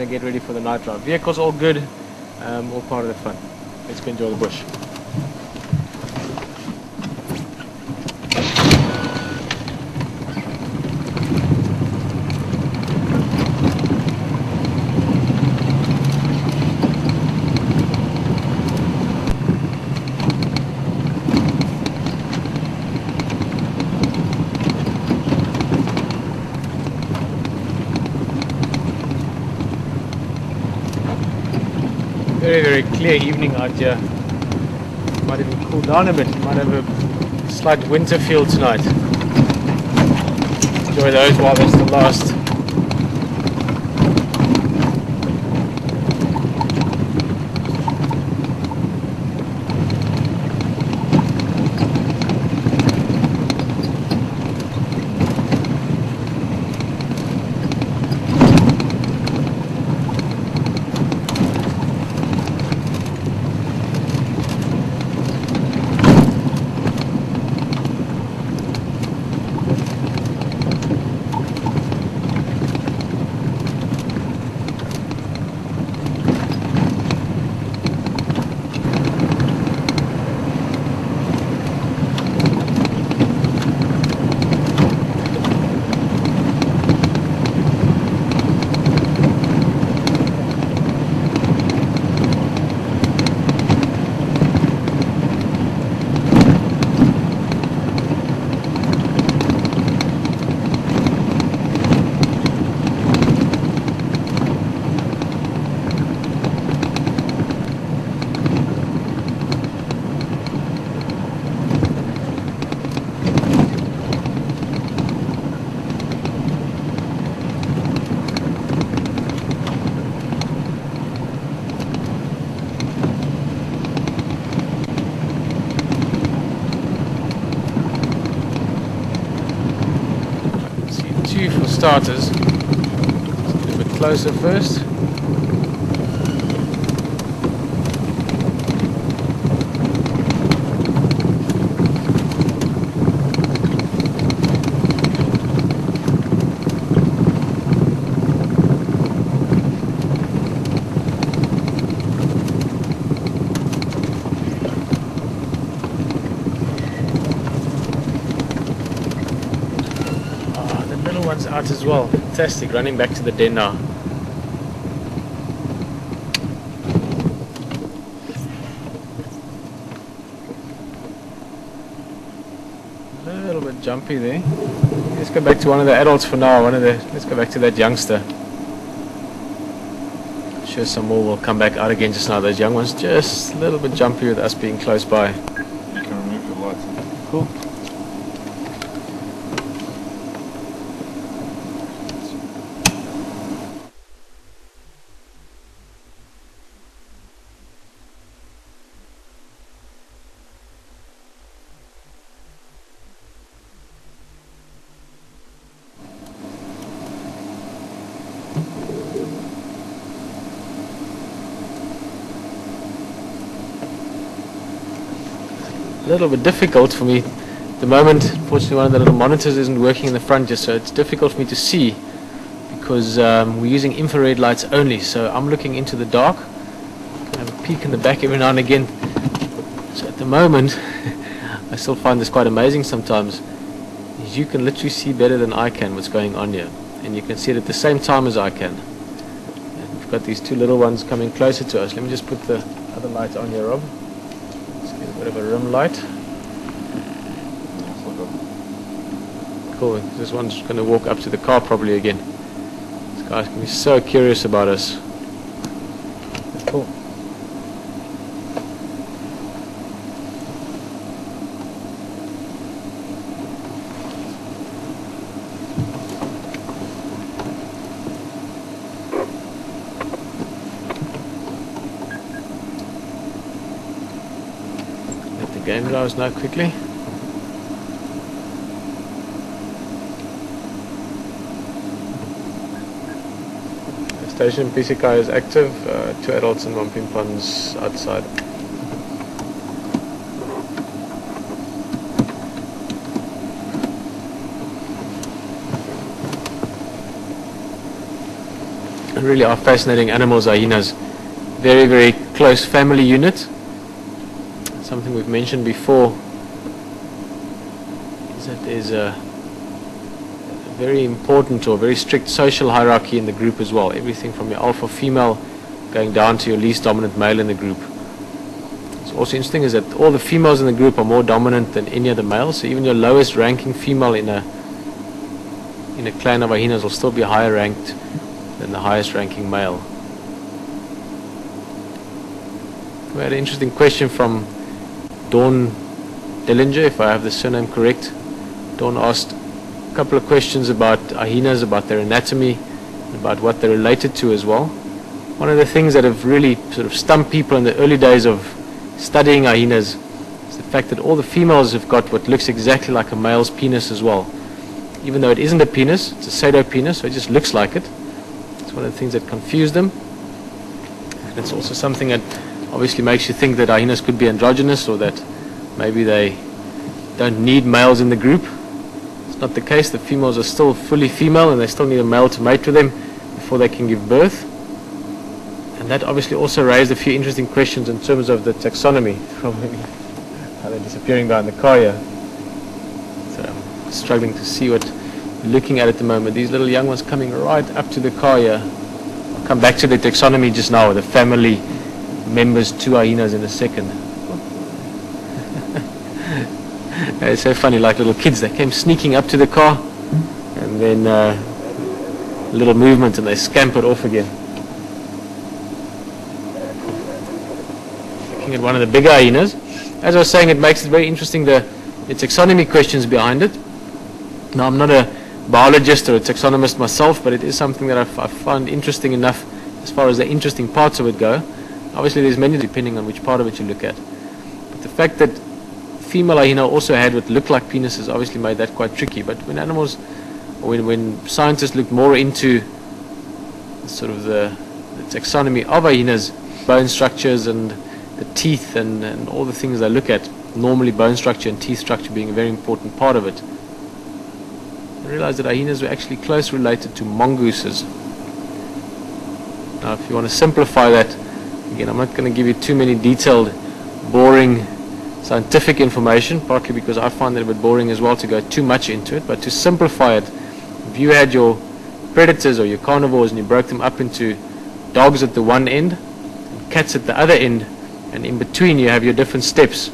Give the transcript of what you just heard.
to get ready for the night drive. Vehicle's all good, all part of the fun. Let's go enjoy the bush. Very, very clear evening out here. Might even cool down a bit. Might have a slight winter feel tonight. Enjoy those while they still last. For starters, let's get a bit closer first. One's out as well. Fantastic. Running back to the den now. A little bit jumpy there. Let's go back to one of the adults for now. Let's go back to that youngster. I'm sure some more will come back out again just now. Those young ones just a little bit jumpy with us being close by. You can remove the lights. Cool. A little bit difficult for me at the moment. Unfortunately, one of the little monitors isn't working in the front just, so it's difficult for me to see because we're using infrared lights only. So I'm looking into the dark. I have a peek in the back every now and again. So at the moment, I still find this quite amazing sometimes. You can literally see better than I can what's going on here, and you can see it at the same time as I can. And we've got these two little ones coming closer to us. Let me just put the other light on here, Rob. Get a bit of a rim light. Cool. This one's going to walk up to the car probably again. This guy's going to be so curious about us. Cool. Game drives now quickly. The station PCK is active, 2 adults and 1 pimpan's outside. really are fascinating animals, hyenas. Very, very close family unit. Something we've mentioned before is that there's a very important or very strict social hierarchy in the group as well. Everything from your alpha female going down to your least dominant male in the group. What's also interesting is that all the females in the group are more dominant than any other males. So even your lowest ranking female in a clan of hyenas will still be higher ranked than the highest ranking male. We had an interesting question from Dawn Dillinger, if I have the surname correct. Dawn asked a couple of questions about hyenas, about their anatomy, about what they're related to as well. One of the things that have really sort of stumped people in the early days of studying hyenas is the fact that all the females have got what looks exactly like a male's penis as well. Even though it isn't a penis, it's a pseudo-penis, so it just looks like it. It's one of the things that confuse them. And it's also something that obviously makes you think that hyenas could be androgynous, or that maybe they don't need males in the group. It's not the case. The females are still fully female and they still need a male to mate with them before they can give birth. And that obviously also raised a few interesting questions in terms of the taxonomy. How they're disappearing behind the car here. So I'm struggling to see what we're looking at the moment. These little young ones coming right up to the car here. I'll come back to the taxonomy just now, the family members to hyenas in a second. It's so funny, like little kids, they came sneaking up to the car and then a little movement and they scampered off again. Looking at one of the bigger hyenas, as I was saying, it makes it very interesting, the taxonomy questions behind it. Now, I'm not a biologist or a taxonomist myself, but it is something that I find interesting enough as far as the interesting parts of it go. Obviously there's many depending on which part of it you look at. But the fact that female hyena also had what looked like penises obviously made that quite tricky. But when animals, or when scientists looked more into sort of the taxonomy of hyenas, bone structures and the teeth and all the things they look at, normally bone structure and teeth structure being a very important part of it, I realized that hyenas were actually close related to mongooses. Now if you want to simplify that, again, I'm not going to give you too many detailed, boring scientific information, partly because I find it a bit boring as well to go too much into it, but to simplify it, if you had your predators or your carnivores and you broke them up into dogs at the one end and cats at the other end, and in between you have your different steps,